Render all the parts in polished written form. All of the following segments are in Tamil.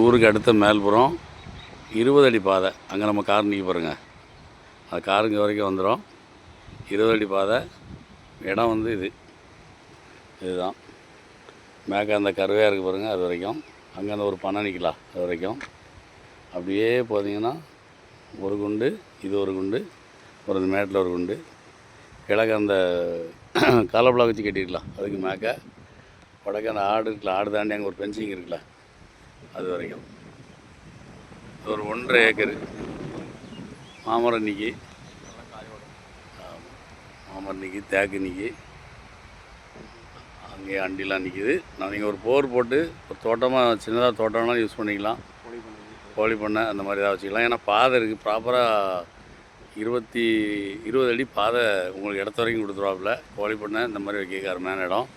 ஊருக்கு அடுத்த மேல்புறம் 20 அடி பாதை. அங்கே நம்ம கார் நிற்க பாருங்க. அது காருங்க வரைக்கும் வந்துடும். 20 அடி பாதை. இடம் வந்து இதுதான். மேற்க அந்த கருவையாக இருக்குது பாருங்கள், அது வரைக்கும். அங்கே அந்த ஒரு பனை நிற்கலாம், அது வரைக்கும். அப்படியே போதிங்கன்னா ஒரு குண்டு, இது ஒரு குண்டு, ஒரு இந்த மேட்டில் ஒரு குண்டு, கிழக்கு அந்த காலப்பலாக வச்சு கட்டிருக்கலாம், அதுக்கு மேற்க வடக்கு அந்த ஆடு இருக்கலாம், ஆடு தாண்டி அங்கே ஒரு பென்சிங் இருக்குல்ல, அது வரைக்கும். ஒரு 1.5 ஏக்கரு மாமரம் நிற்கி, மாமரம் நிற்கி, தேக்கு நிற்கி, அங்கேயே அண்டிலாம் நிற்கிது. நீங்கள் ஒரு போர் போட்டு ஒரு தோட்டமாக சின்னதாக தோட்டம்லாம் யூஸ் பண்ணிக்கலாம். கோழி பண்ணை அந்த மாதிரி தான் வச்சுக்கலாம். ஏன்னா பாதை இருக்குது, ப்ராப்பராக 20 அடி பாதை உங்களுக்கு இடத்த வரைக்கும் கொடுத்துருவாப்புல. கோழி பண்ணை இந்த மாதிரி வைக்க அருமையான இடம்.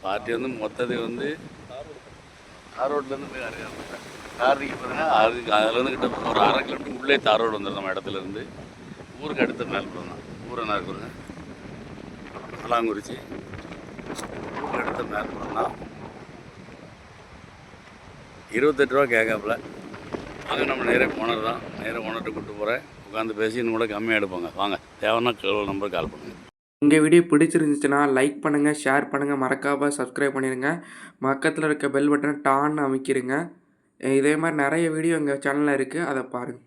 பார்ட்டி வந்து மொத்தத்துக்கு வந்து தார் ரோட்லேருந்து போய் கார் நிற்க பாருங்க. அதுலேருந்து கிட்ட ஒரு 1/2 கிலோமீட்டர் உள்ளே தார் ரோடு வந்துடும் நம்ம இடத்துலேருந்து. ஊருக்கு அடுத்த மேல்புறம் தான். ஊரை நான் இருக்குங்க ஆலாங்குறிச்சி. ஊருக்கு அடுத்த மேல்புறம் தான். 28 ரூபா கேட்காப்புல. அங்கே நம்ம நேராக ஓனர் தான். நேராக ஓனர்கிட்ட கூப்பிட்டு போகிறேன். உட்காந்து பேசி இன்னும் கூட கம்மியாக எடுப்பாங்க. வாங்க, தேவைன்னா நம்பர் கால் பண்ணுங்கள். உங்கள் வீடியோ பிடிச்சிருந்துச்சுன்னா லைக் பண்ணுங்கள், ஷேர் பண்ணுங்கள், மறக்காமல் சப்ஸ்கிரைப் பண்ணிடுங்க. பக்கத்தில் இருக்க பெல் பட்டனை டான்னு அமைக்கிடுங்க. இதே மாதிரி நிறைய வீடியோ எங்கள் சேனலில் இருக்குது, அதை பாருங்கள்.